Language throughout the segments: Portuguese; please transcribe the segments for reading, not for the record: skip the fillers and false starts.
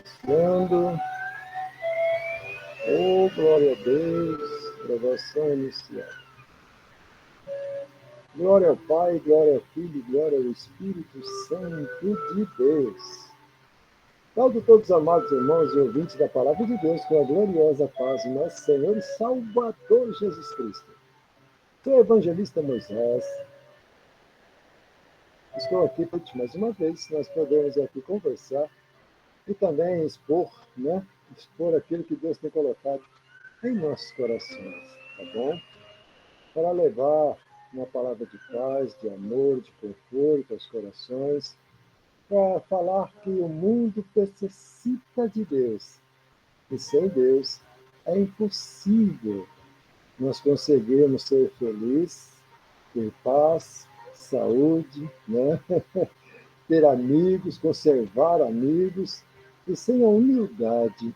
Iniciando. Oh, glória a Deus. Gravação inicial. Glória ao Pai, glória ao Filho, glória ao Espírito Santo de Deus. Salve todos os amados irmãos e ouvintes da Palavra de Deus com a gloriosa paz do nosso Senhor e Salvador Jesus Cristo. Sou o evangelista Moisés. Estou aqui mais uma vez, nós podemos aqui conversar e também expor, expor aquilo que Deus tem colocado em nossos corações, tá bom? Para levar uma palavra de paz, de amor, de conforto aos corações, para falar que o mundo necessita de Deus. E sem Deus é impossível nós conseguirmos ser felizes, ter paz, saúde, ter amigos, conservar amigos. E sem a humildade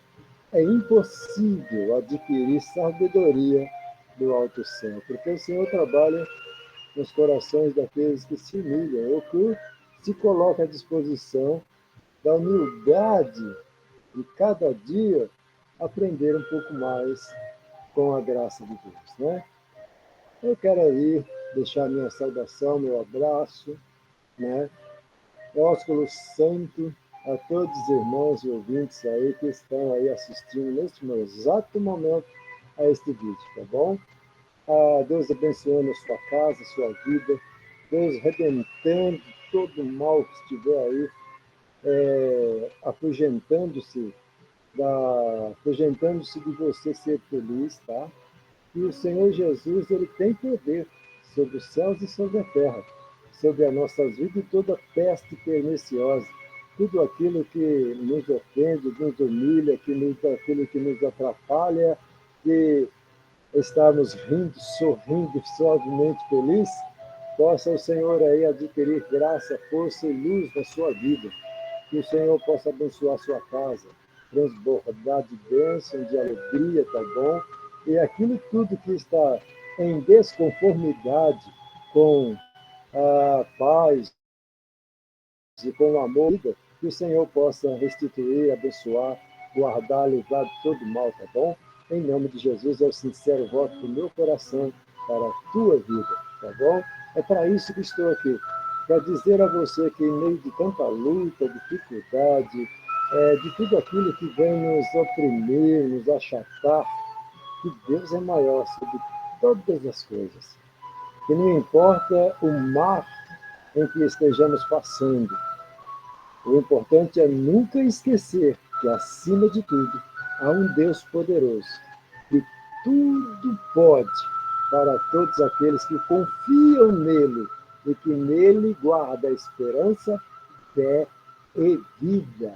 é impossível adquirir sabedoria do alto céu, porque o Senhor trabalha nos corações daqueles que se humilham, ou que se colocam à disposição da humildade de cada dia aprender um pouco mais com a graça de Deus, Eu quero aí deixar minha saudação, meu abraço, ósculo santo a todos os irmãos e ouvintes aí que estão aí assistindo neste exato momento a este vídeo, tá bom? Deus abençoando a sua casa, a sua vida, Deus arrebentando todo o mal que estiver aí, afugentando-se de você ser feliz, tá? E o Senhor Jesus, ele tem poder sobre os céus e sobre a terra, sobre as nossas vidas e toda peste perniciosa, tudo aquilo que nos ofende, nos humilha, aquilo que nos atrapalha, que estamos rindo, sorrindo, suavemente felizes, possa o Senhor aí adquirir graça, força e luz na sua vida. Que o Senhor possa abençoar a sua casa, transbordar de bênção, de alegria, tá bom? E aquilo tudo que está em desconformidade com a paz e com o amor, que o Senhor possa restituir, abençoar, guardar, livrar de todo mal, tá bom? Em nome de Jesus, é o sincero voto do meu coração para a tua vida, tá bom? É para isso que estou aqui, para dizer a você que em meio de tanta luta, dificuldade, de tudo aquilo que vem nos oprimir, nos achatar, que Deus é maior sobre todas as coisas. Que não importa o mar em que estejamos passando, o importante é nunca esquecer que, acima de tudo, há um Deus poderoso, que tudo pode para todos aqueles que confiam nele e que nele guarda a esperança, fé e vida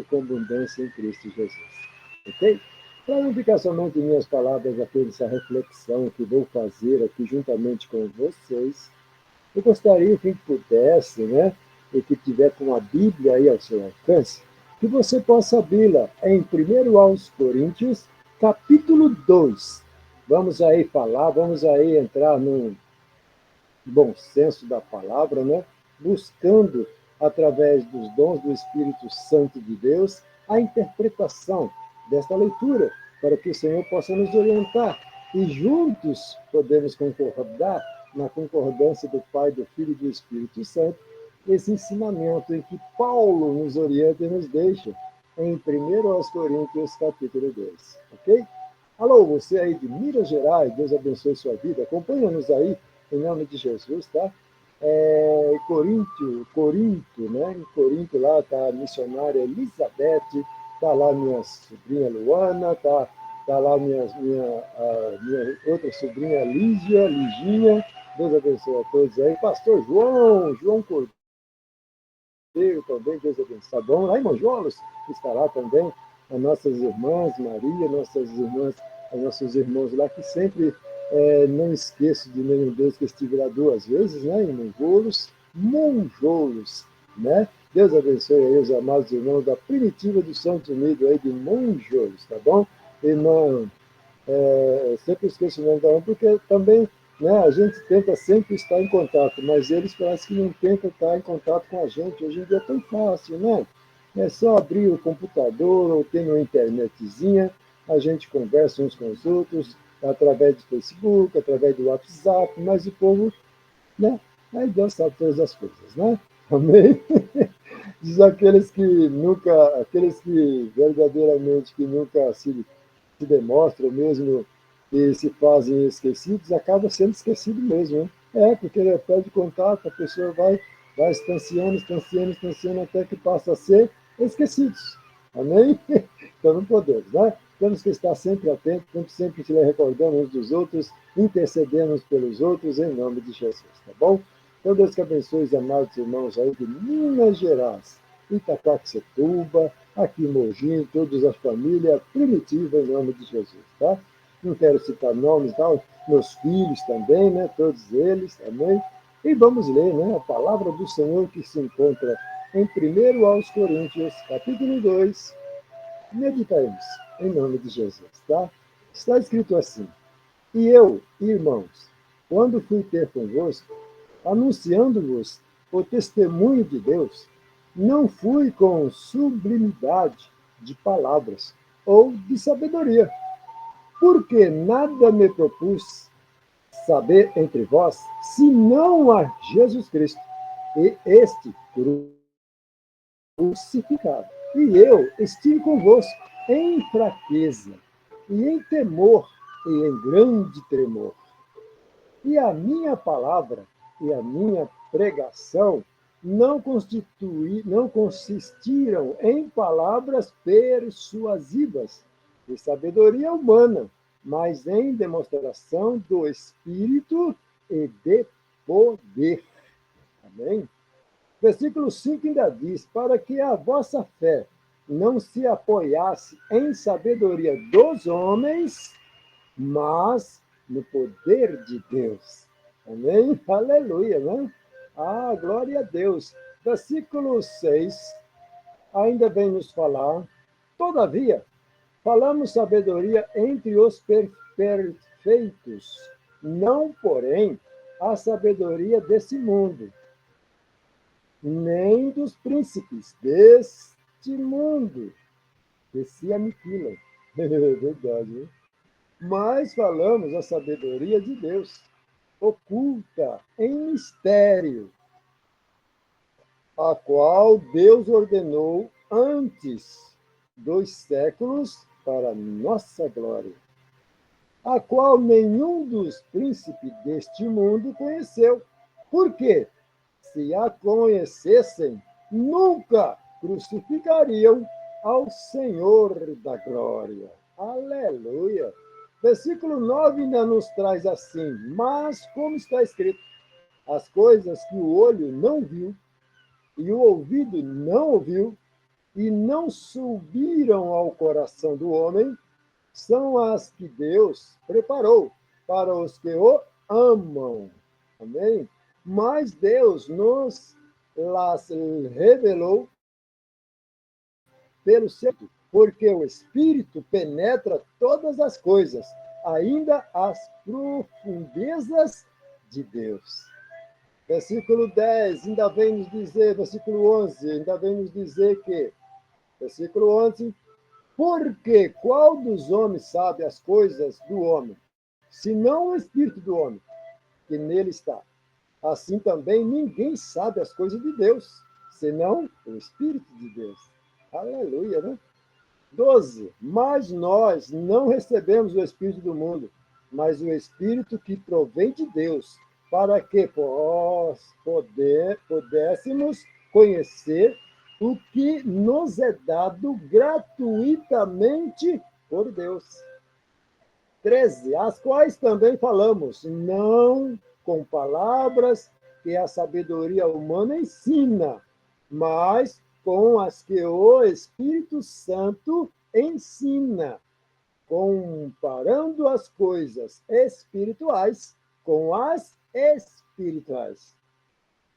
com abundância em Cristo Jesus. Ok? Para não ficar somente em minhas palavras apenas essa reflexão que vou fazer aqui juntamente com vocês, eu gostaria que pudesse, e que tiver com a Bíblia aí ao seu alcance, que você possa abri-la em 1 aos Coríntios, capítulo 2. Vamos aí entrar no bom senso da palavra, buscando, através dos dons do Espírito Santo de Deus, a interpretação desta leitura, para que o Senhor possa nos orientar e juntos podemos concordar na concordância do Pai, do Filho e do Espírito Santo, esse ensinamento em que Paulo nos orienta e nos deixa em 1 aos Coríntios, capítulo 2. Ok? Alô, você aí de Minas Gerais, Deus abençoe sua vida. Acompanha-nos aí, em nome de Jesus, tá? Corinto, Em Corinto lá está a missionária Elizabeth, está lá minha sobrinha Luana, tá lá minha outra sobrinha Liginha. Deus abençoe a todos aí. Pastor João Cordeiro também, Deus abençoe. Tá bom? Lá em Monjolos está lá também as nossas irmãs Maria, os nossos irmãos lá, que sempre não esqueço de nenhum deles que estive lá 2 vezes, em Monjolos, Deus abençoe aí os amados irmãos da Primitiva do Santo Unido aí de Monjolos, tá bom? Irmão, sempre esqueço o nome da porque também a gente tenta sempre estar em contato, mas eles parecem que não tentam estar em contato com a gente. Hoje em dia é tão fácil, É só abrir o computador ou ter uma internetzinha, a gente conversa uns com os outros, através do Facebook, através do WhatsApp, mas o povo, né? Aí Deus sabe todas as coisas, né? Amém? Diz aqueles que verdadeiramente que nunca se demonstram mesmo e se fazem esquecidos, acaba sendo esquecido mesmo, né? Porque ele perde contato, a pessoa vai distanciando, distanciando, distanciando, até que passa a ser esquecidos. Amém? Então não podemos, né? Temos que estar sempre atentos, temos sempre se recordando uns dos outros, intercedendo uns pelos outros, em nome de Jesus, tá bom? Então, Deus que abençoe os amados irmãos aí de Minas Gerais, Itaquaquecetuba, aqui em Mogi, todas as famílias primitivas, em nome de Jesus, tá? Não quero citar nomes, tá? Meus filhos também, né? Todos eles, amém? E vamos ler, né? A palavra do Senhor que se encontra em 1 aos Coríntios, capítulo 2. Meditaremos, em nome de Jesus, tá? Está escrito assim: E eu, irmãos, quando fui ter convosco, anunciando-vos o testemunho de Deus, não fui com sublimidade de palavras ou de sabedoria, porque nada me propus saber entre vós, senão a Jesus Cristo, e este crucificado. E eu estive convosco em fraqueza, e em temor, e em grande tremor. E a minha palavra e a minha pregação não consistiram em palavras persuasivas de sabedoria humana, mas em demonstração do Espírito e de poder. Amém? Versículo 5 ainda diz: para que a vossa fé não se apoiasse em sabedoria dos homens, mas no poder de Deus. Amém? Aleluia, né? Ah, glória a Deus. Versículo 6 ainda vem nos falar: todavia, falamos sabedoria entre os perfeitos, não, porém, a sabedoria desse mundo, nem dos príncipes deste mundo, que se aniquilam. É verdade, né? Mas falamos a sabedoria de Deus, oculta em mistério, a qual Deus ordenou antes dos séculos para nossa glória, a qual nenhum dos príncipes deste mundo conheceu. Porque, se a conhecessem, nunca crucificariam ao Senhor da glória. Aleluia! Versículo 9 ainda nos traz assim: mas, como está escrito, as coisas que o olho não viu, e o ouvido não ouviu, e não subiram ao coração do homem, são as que Deus preparou para os que o amam. Amém? Mas Deus nos las revelou pelo seu, porque o Espírito penetra todas as coisas, ainda as profundezas de Deus. Versículo 10, ainda vem nos dizer, versículo 11, ainda vem nos dizer que, versículo 11, porque qual dos homens sabe as coisas do homem, senão o Espírito do homem, que nele está? Assim também ninguém sabe as coisas de Deus, senão o Espírito de Deus. Aleluia, né? 12. Mas nós não recebemos o Espírito do mundo, mas o Espírito que provém de Deus, para que pudéssemos conhecer o que nos é dado gratuitamente por Deus. 13. As quais também falamos, não com palavras que a sabedoria humana ensina, mas com as que o Espírito Santo ensina, comparando as coisas espirituais com as espirituais.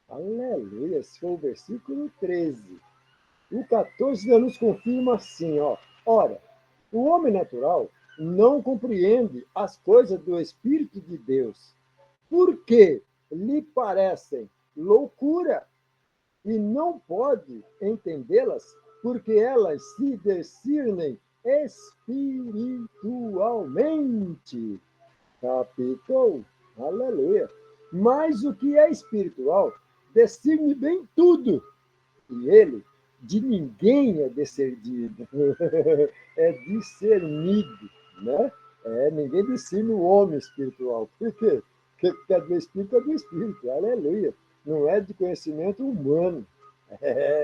Aleluia! Esse foi o versículo 13. O 14 já nos confirma assim, ó. Ora, o homem natural não compreende as coisas do Espírito de Deus, porque lhe parecem loucura e não pode entendê-las, porque elas se discernem espiritualmente. Capítulo, aleluia. Mas o que é espiritual discerne bem tudo, e ele de ninguém é discernido, é discernido, né? Ninguém discerne o homem espiritual. Por quê? Porque é do Espírito, aleluia. Não é de conhecimento humano,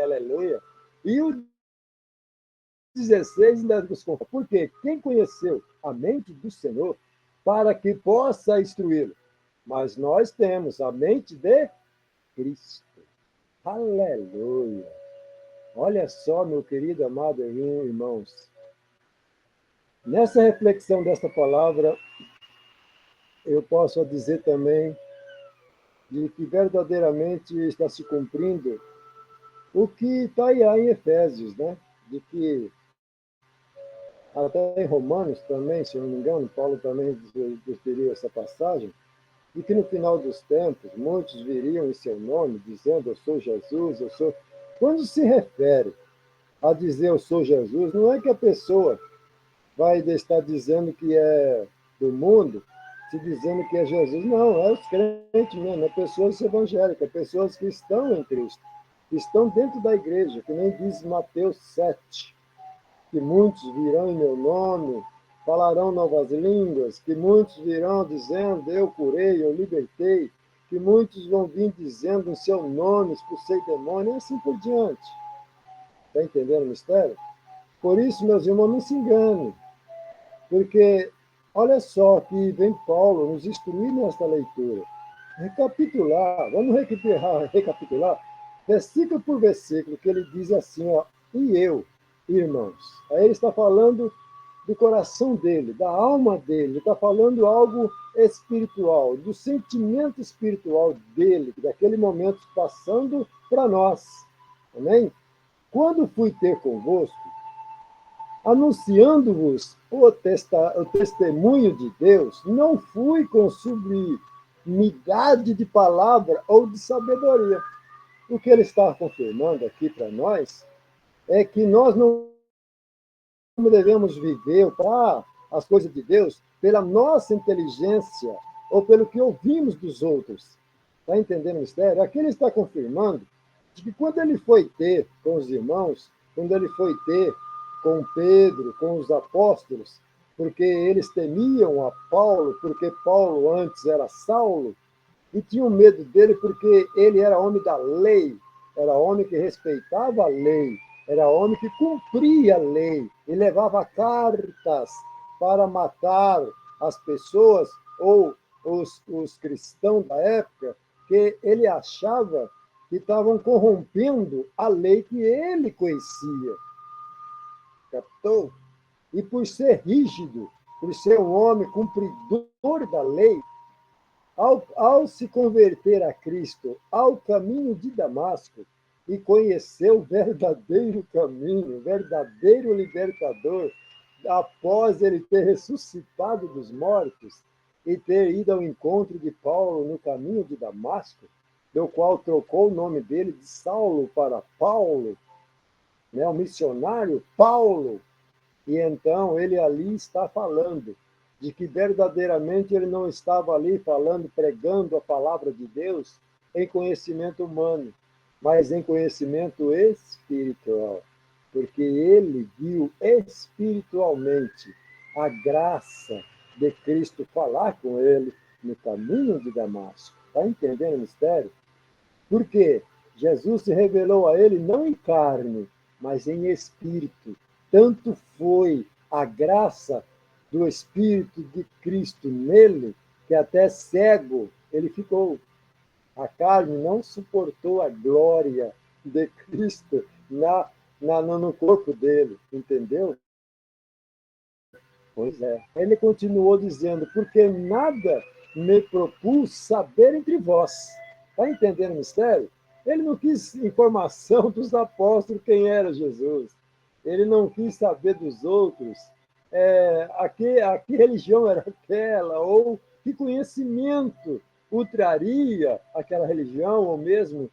aleluia. E o 16 ainda nos conta, porque quem conheceu a mente do Senhor para que possa instruí-lo? Mas nós temos a mente de Cristo. Aleluia. Olha só, meu querido, amado irmãos, nessa reflexão desta palavra, eu posso dizer também de que verdadeiramente está se cumprindo o que está aí em Efésios, né? De que até em Romanos também, se eu não me engano, Paulo também referiu essa passagem, de que no final dos tempos muitos viriam em seu nome, dizendo eu sou Jesus, eu sou. Quando se refere a dizer eu sou Jesus, não é que a pessoa vai estar dizendo que é do mundo, se dizendo que é Jesus. Não, é os crentes mesmo, é pessoas evangélicas, pessoas que estão em Cristo, que estão dentro da igreja, que nem diz Mateus 7, que muitos virão em meu nome, falarão novas línguas, que muitos virão dizendo eu curei, eu libertei, que muitos vão vir dizendo em seu nome, expulsei demônio, e assim por diante. Está entendendo o mistério? Por isso, meus irmãos, não se enganem. Porque olha só que vem Paulo nos instruir nesta leitura. Recapitular, vamos recapitular, versículo por versículo, que ele diz assim, ó, e eu, irmãos. Aí ele está falando do coração dele, da alma dele, ele está falando algo espiritual, do sentimento espiritual dele, daquele momento passando para nós. Amém? Quando fui ter convosco, anunciando-vos o testemunho de Deus, não fui com sublimidade de palavra ou de sabedoria. O que ele está confirmando aqui para nós é que nós não devemos viver para as coisas de Deus pela nossa inteligência ou pelo que ouvimos dos outros. Está entendendo o mistério? Aqui ele está confirmando de que quando ele foi ter com os irmãos, quando ele foi ter com Pedro, com os apóstolos, porque eles temiam a Paulo, porque Paulo antes era Saulo, e tinham medo dele porque ele era homem da lei, era homem que respeitava a lei, era homem que cumpria a lei e levava cartas para matar as pessoas ou os cristãos da época, que ele achava que estavam corrompendo a lei que ele conhecia. Captou? E por ser rígido, por ser um homem cumpridor da lei, ao se converter a Cristo, ao caminho de Damasco, e conhecer o verdadeiro caminho, o verdadeiro libertador, após ele ter ressuscitado dos mortos e ter ido ao encontro de Paulo no caminho de Damasco, do qual trocou o nome dele de Saulo para Paulo, né, o missionário Paulo. E então ele ali está falando de que verdadeiramente ele não estava ali falando, pregando a palavra de Deus em conhecimento humano, mas em conhecimento espiritual, porque ele viu espiritualmente a graça de Cristo falar com ele no caminho de Damasco. Está entendendo o mistério? Porque Jesus se revelou a ele não em carne, mas em espírito. Tanto foi a graça do Espírito de Cristo nele, que até cego ele ficou. A carne não suportou a glória de Cristo no corpo dele, entendeu? Pois é. Ele continuou dizendo, porque nada me propus saber entre vós. Está entendendo o mistério? Ele não quis informação dos apóstolos quem era Jesus. Ele não quis saber dos outros a que religião era aquela, ou que conhecimento o traria aquela religião, ou mesmo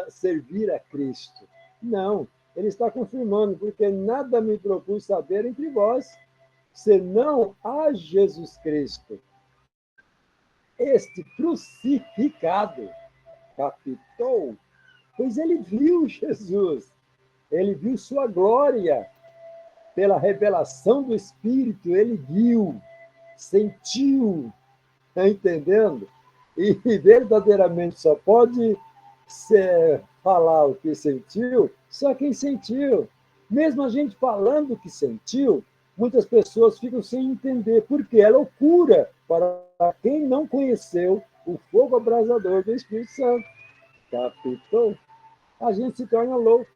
servir a Cristo. Não. ele está confirmando, porque nada me propus saber entre vós, senão a Jesus Cristo, este crucificado. Captou? Pois ele viu Jesus, ele viu sua glória, pela revelação do Espírito, ele viu, sentiu, está entendendo? E verdadeiramente só pode falar o que sentiu só quem sentiu. Mesmo a gente falando o que sentiu, muitas pessoas ficam sem entender, porque é loucura para quem não conheceu o fogo abrasador do Espírito Santo. Captou? A gente se torna louco,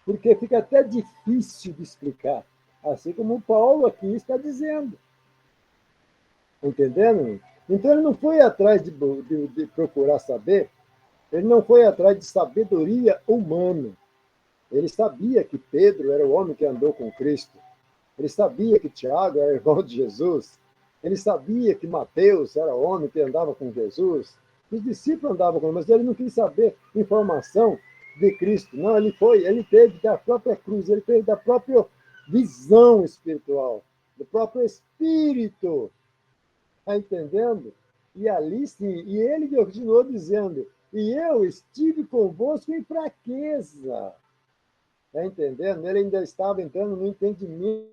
porque fica até difícil de explicar, assim como o Paulo aqui está dizendo. Entendendo? Então ele não foi atrás de procurar saber, ele não foi atrás de sabedoria humana. Ele sabia que Pedro era o homem que andou com Cristo. Ele sabia que Tiago era irmão de Jesus. Ele sabia que Mateus era o homem que andava com Jesus. Os discípulos andavam com ele, mas ele não quis saber informação de Cristo. Não, ele teve da própria cruz, ele teve da própria visão espiritual, do próprio Espírito. Está entendendo? E ali sim, e ele continuou dizendo, e eu estive convosco em fraqueza. Está entendendo? Ele ainda estava entrando no entendimento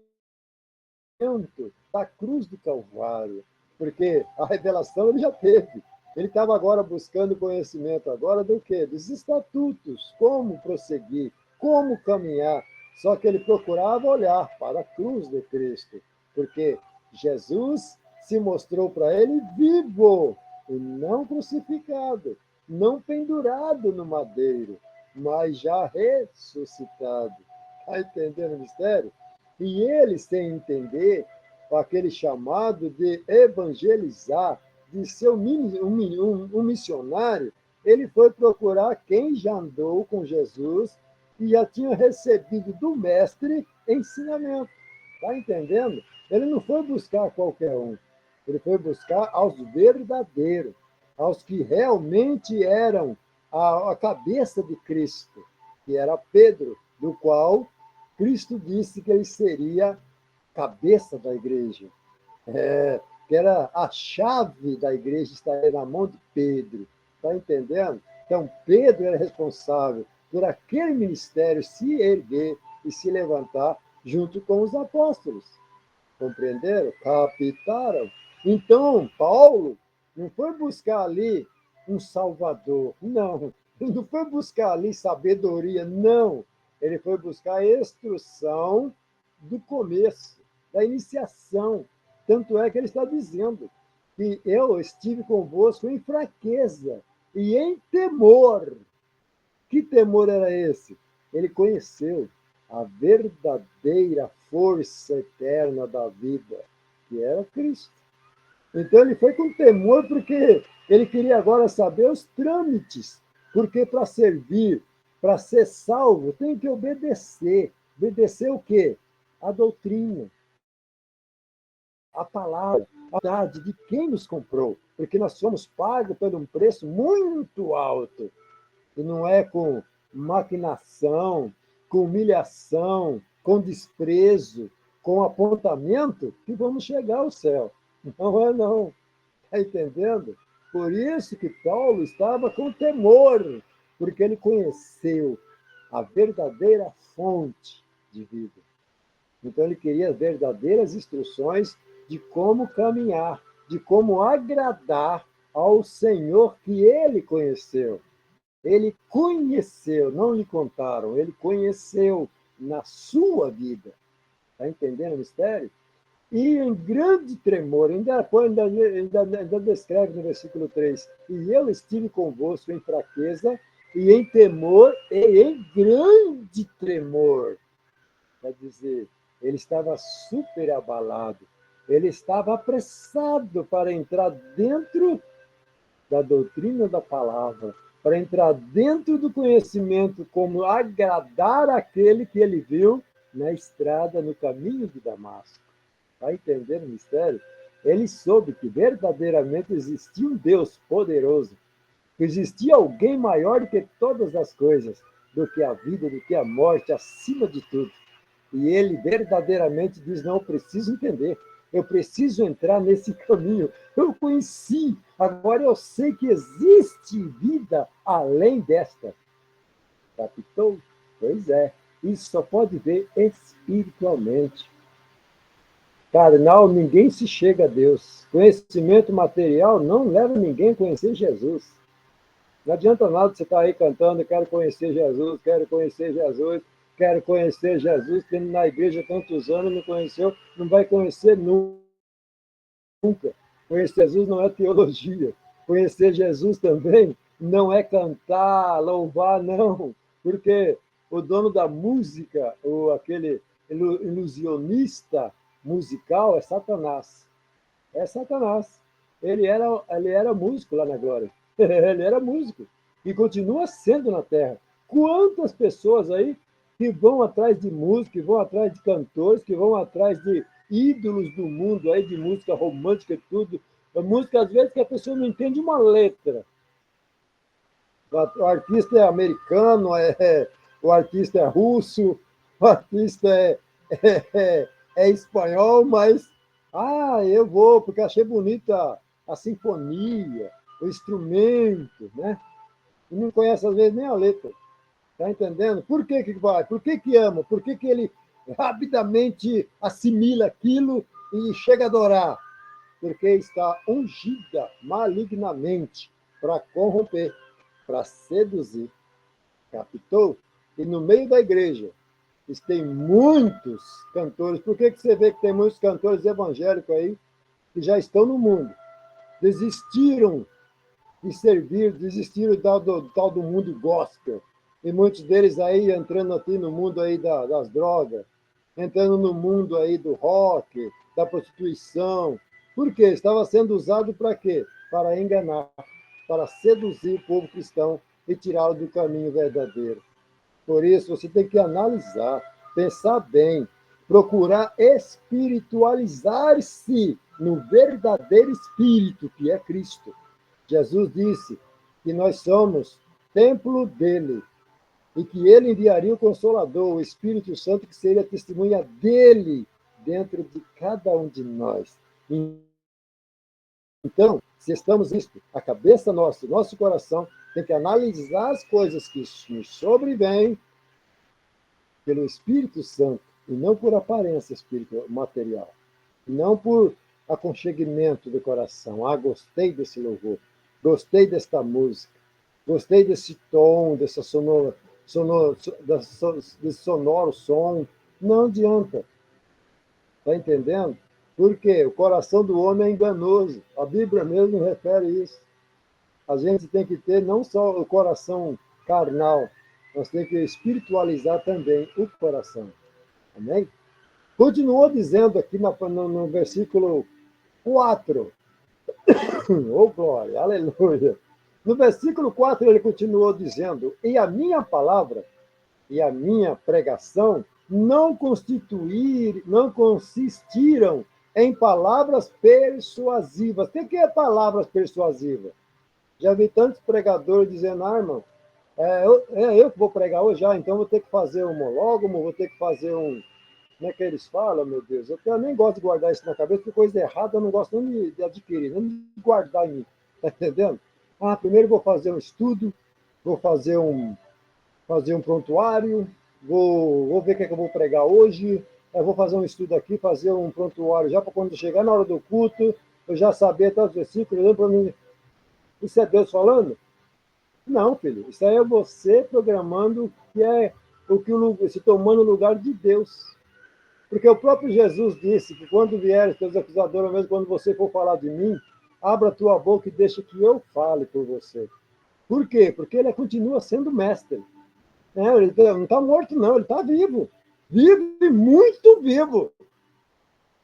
da cruz do Calvário, porque a revelação ele já teve. Ele estava agora buscando conhecimento agora do quê? Dos estatutos, como prosseguir, como caminhar. Só que ele procurava olhar para a cruz de Cristo, porque Jesus se mostrou para ele vivo e não crucificado, não pendurado no madeiro, mas já ressuscitado. Está entendendo o mistério? E ele, sem entender aquele chamado de evangelizar, de ser um missionário, ele foi procurar quem já andou com Jesus e já tinha recebido do mestre ensinamento. Está entendendo? Ele não foi buscar qualquer um. Ele foi buscar aos verdadeiros, aos que realmente eram a cabeça de Cristo, que era Pedro, do qual Cristo disse que ele seria cabeça da igreja. Que era a chave da igreja estaria na mão de Pedro. Está entendendo? Então, Pedro era responsável por aquele ministério se erguer e se levantar junto com os apóstolos. Compreenderam? Captaram? Então, Paulo não foi buscar ali um salvador, não. Não foi buscar ali sabedoria, não. Ele foi buscar a instrução do começo, da iniciação. Tanto é que ele está dizendo que eu estive convosco em fraqueza e em temor. Que temor era esse? Ele conheceu a verdadeira força eterna da vida, que era Cristo. Então ele foi com temor porque ele queria agora saber os trâmites, porque para servir, para ser salvo, tem que obedecer. Obedecer o quê? A doutrina, a palavra, a verdade de quem nos comprou, porque nós somos pagos por um preço muito alto. E não é com maquinação, com humilhação, com desprezo, com apontamento que vamos chegar ao céu. Não é, não. Está entendendo? Por isso que Paulo estava com temor, porque ele conheceu a verdadeira fonte de vida. Então, ele queria verdadeiras instruções de como caminhar, de como agradar ao Senhor que ele conheceu. Ele conheceu, não lhe contaram, ele conheceu na sua vida. Está entendendo o mistério? E em grande tremor, ainda descreve no versículo 3, e eu estive convosco em fraqueza, e em temor, e em grande tremor. Quer dizer, ele estava super abalado, ele estava apressado para entrar dentro da doutrina da palavra, para entrar dentro do conhecimento, como agradar aquele que ele viu na estrada, no caminho de Damasco. Está entendendo o mistério? Ele soube que verdadeiramente existia um Deus poderoso, que existia alguém maior do que todas as coisas, do que a vida, do que a morte, acima de tudo. E ele verdadeiramente diz, não, eu preciso entender, eu preciso entrar nesse caminho. Eu conheci, agora eu sei que existe vida além desta. Captou? Pois é, isso só pode ver espiritualmente. Carnal, ninguém se chega a Deus. Conhecimento material não leva ninguém a conhecer Jesus. Não adianta nada você estar aí cantando, quero conhecer Jesus, quero conhecer Jesus, quero conhecer Jesus, tendo na igreja tantos anos, não conheceu, não vai conhecer nunca. Conhecer Jesus não é teologia. Conhecer Jesus também não é cantar, louvar, não. Porque o dono da música, ou aquele ilusionista musical, é Satanás. É Satanás. Ele era músico lá na glória. Ele era músico. E continua sendo na terra. Quantas pessoas aí que vão atrás de música, que vão atrás de cantores, que vão atrás de ídolos do mundo, aí, de música romântica e tudo. A música, às vezes, que a pessoa não entende uma letra. O artista é americano, o artista é russo, o artista é espanhol, mas eu vou, porque achei bonita a sinfonia, o instrumento, né? E não conhece, às vezes, nem a letra. Está entendendo? Por que vai? Por que ama? Por que ele rapidamente assimila aquilo e chega a adorar? Porque está ungida malignamente para corromper, para seduzir. Captou? E no meio da igreja tem muitos cantores. Por que você vê que tem muitos cantores evangélicos aí que já estão no mundo? Desistiram de servir, desistiram do tal do mundo gospel. E muitos deles aí entrando aqui no mundo aí das drogas, entrando no mundo aí do rock, da prostituição. Por quê? Estava sendo usado para quê? Para enganar, para seduzir o povo cristão e tirá-lo do caminho verdadeiro. Por isso, você tem que analisar, pensar bem, procurar espiritualizar-se no verdadeiro espírito, que é Cristo. Jesus disse que nós somos templo dele e que ele enviaria o Consolador, o Espírito Santo, que seria testemunha dele dentro de cada um de nós. Então, se estamos nisto, a cabeça nossa, o nosso coração, tem que analisar as coisas que nos sobrevêm pelo Espírito Santo e não por aparência espiritual, material, não por aconchegimento do coração. Gostei desse louvor, gostei desta música, gostei desse tom, desse sonoro som. Não adianta. Está entendendo? Porque o coração do homem é enganoso. A Bíblia mesmo refere isso. A gente tem que ter não só o coração carnal, nós temos que espiritualizar também o coração. Amém? Continuou dizendo aqui no versículo 4. Oh, glória, aleluia. No versículo 4 ele continuou dizendo, e a minha palavra e a minha pregação não consistiram em palavras persuasivas. O que é palavras persuasivas? Já vi tantos pregadores dizendo, irmão, eu que vou pregar hoje, então vou ter que fazer um monólogo, vou ter que fazer um... Como é que eles falam, meu Deus? Eu nem gosto de guardar isso na cabeça, porque coisa errada eu não gosto nem de adquirir, nem de guardar em mim. Está entendendo? Primeiro vou fazer um estudo, vou fazer um prontuário, vou ver o que eu vou pregar hoje, eu vou fazer um estudo aqui, fazer um prontuário já para quando chegar na hora do culto, eu já saber até os versículos, para mim. Isso é Deus falando? Não, filho. Isso aí é você programando que é se tomando o lugar de Deus. Porque o próprio Jesus disse que quando vierem os teus acusadores, mesmo quando você for falar de mim, abra a tua boca e deixa que eu fale por você. Por quê? Porque ele continua sendo mestre. Ele não está morto, não, ele está vivo. Vivo e muito vivo.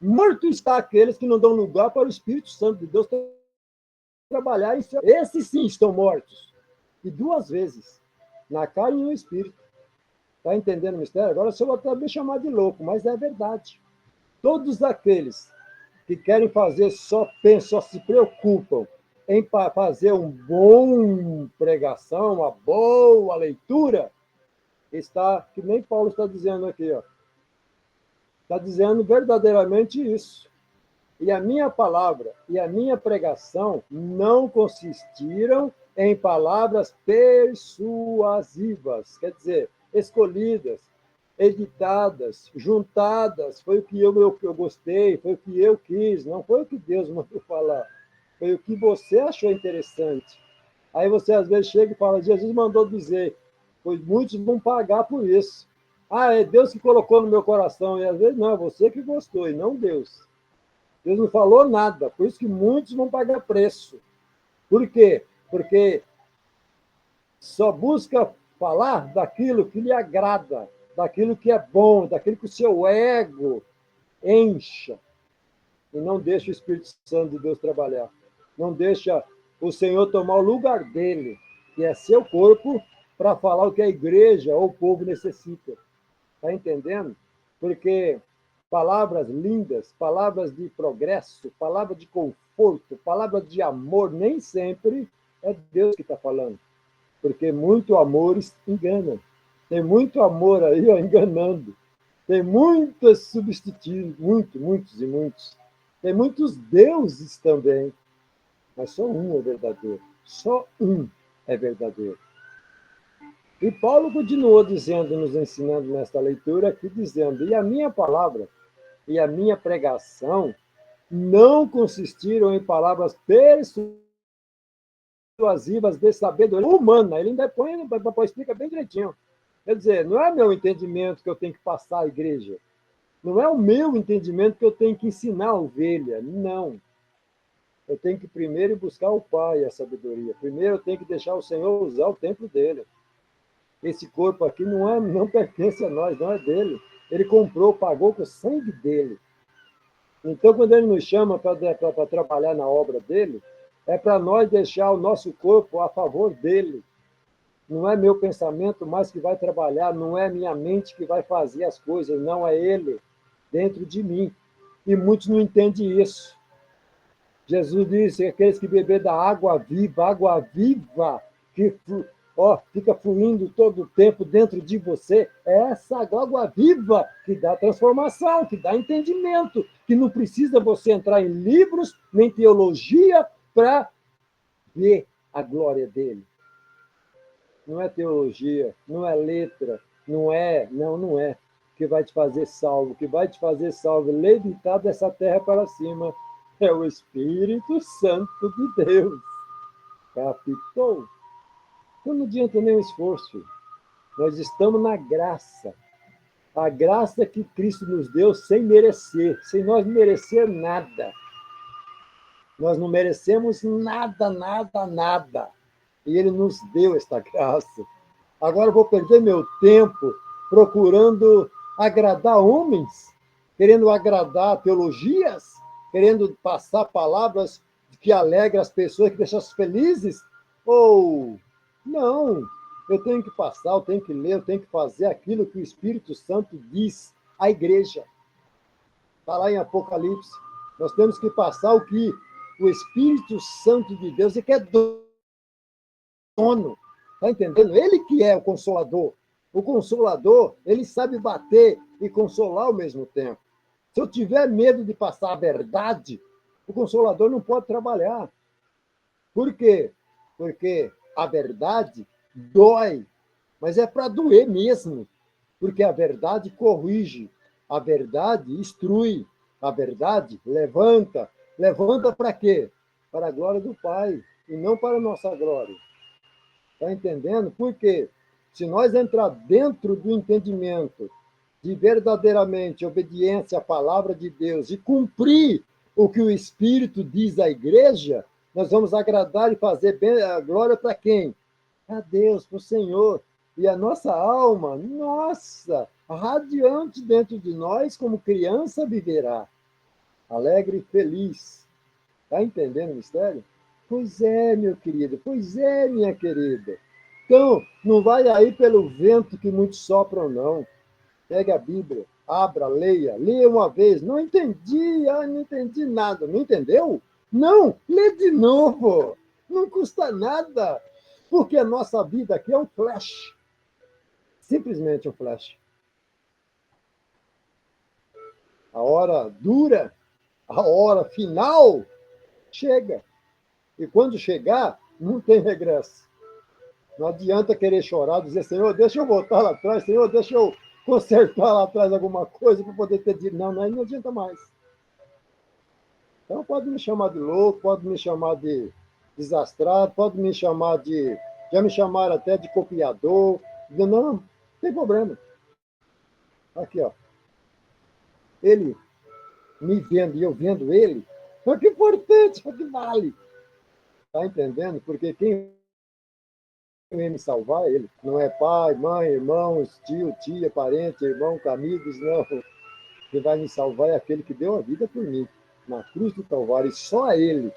Morto está aqueles que não dão lugar para o Espírito Santo de Deus trabalhar. Esses sim estão mortos. E 2 vezes. Na carne e no Espírito. Está entendendo o mistério? Agora eu vou até me chamar de louco, mas é verdade. Todos aqueles que querem fazer só se preocupam em fazer uma boa pregação, uma boa leitura, Está, que nem Paulo está dizendo aqui, ó. Está dizendo verdadeiramente isso. E a minha palavra e a minha pregação não consistiram em palavras persuasivas, quer dizer, escolhidas, editadas, juntadas. Foi o que eu gostei, foi o que eu quis, não foi o que Deus mandou falar. Foi o que você achou interessante. Aí você às vezes chega e fala, Jesus mandou dizer, pois muitos vão pagar por isso. Ah, é Deus que colocou no meu coração. E às vezes não, é você que gostou, e não Deus. Deus não falou nada, por isso que muitos vão pagar preço. Por quê? Porque só busca falar daquilo que lhe agrada, daquilo que é bom, daquilo que o seu ego encha. E não deixa o Espírito Santo de Deus trabalhar. Não deixa o Senhor tomar o lugar dele, que é seu corpo, para falar o que a igreja ou o povo necessita. Está entendendo? Porque palavras lindas, palavras de progresso, palavras de conforto, palavras de amor, nem sempre é Deus que está falando. Porque muito amor engana. Tem muito amor aí, ó, enganando. Tem muitos substitutos, muitos e muitos. Tem muitos deuses também, mas só um é verdadeiro. Só um é verdadeiro. E Paulo continuou dizendo, nos ensinando nesta leitura aqui, dizendo, e a minha palavra e a minha pregação não consistiram em palavras persuasivas de sabedoria humana. Ele ainda explica bem direitinho. Quer dizer, não é meu entendimento que eu tenho que passar à igreja. Não é o meu entendimento que eu tenho que ensinar a ovelha. Não. Eu tenho que primeiro buscar o Pai, a sabedoria. Primeiro eu tenho que deixar o Senhor usar o templo dele. Esse corpo aqui não pertence a nós, não é dele. Ele comprou, pagou com o sangue dele. Então, quando ele nos chama para trabalhar na obra dele, é para nós deixar o nosso corpo a favor dele. Não é meu pensamento mais que vai trabalhar, não é minha mente que vai fazer as coisas, não é ele dentro de mim. E muitos não entendem isso. Jesus disse que aqueles que beber da água viva, que fica fluindo todo o tempo dentro de você, é essa água viva que dá transformação, que dá entendimento, que não precisa você entrar em livros, nem teologia, para ver a glória dele. Não é teologia, não é letra, não é que vai te fazer salvo. O que vai te fazer salvo, levitar dessa terra para cima, é o Espírito Santo de Deus. Captou? Então não adianta nenhum esforço. Nós estamos na graça. A graça que Cristo nos deu sem merecer, sem nós merecer nada. Nós não merecemos nada. E ele nos deu esta graça. Agora eu vou perder meu tempo procurando agradar homens, querendo agradar teologias, querendo passar palavras que alegram as pessoas, que deixam as felizes? Ou não, eu tenho que passar, eu tenho que ler, eu tenho que fazer aquilo que o Espírito Santo diz à igreja. Está lá em Apocalipse. Nós temos que passar o que o Espírito Santo de Deus, ele que é dono. Está entendendo? Ele que é o Consolador. O Consolador, ele sabe bater e consolar ao mesmo tempo. Se eu tiver medo de passar a verdade, o Consolador não pode trabalhar. Por quê? Porque a verdade dói, mas é para doer mesmo. Porque a verdade corrige, a verdade instrui, a verdade levanta. Levanta para quê? Para a glória do Pai, e não para a nossa glória. Está entendendo? Porque se nós entrar dentro do entendimento de verdadeiramente obediência à palavra de Deus e cumprir o que o Espírito diz à igreja, nós vamos agradar e fazer bem a glória para quem? A Deus, para o Senhor. E a nossa alma, nossa, radiante dentro de nós, como criança viverá, alegre e feliz. Está entendendo o mistério? Pois é, meu querido, pois é, minha querida. Então, não vai aí pelo vento que muitos sopram, não. Pegue a Bíblia, abra, leia uma vez. Não entendi, não entendi nada. Não entendeu? Não, lê de novo. Não custa nada, porque a nossa vida aqui é um flash. Simplesmente um flash. A hora dura, a hora final, chega. E quando chegar, não tem regresso. Não adianta querer chorar, dizer, Senhor, deixa eu voltar lá atrás, Senhor, deixa eu consertar lá atrás alguma coisa para poder ter dinheiro. Não, não adianta mais. Então pode me chamar de louco, pode me chamar de desastrado, pode me chamar de. Já me chamaram até de copiador. Não tem problema. Aqui, ó. Ele me vendo e eu vendo ele. É que importante, é que vale. Está entendendo? Porque quem vem me salvar é ele. Não é pai, mãe, irmãos, tio, tia, parente, irmão, amigos, não. Quem vai me salvar é aquele que deu a vida por mim, na cruz do Calvário, e só a ele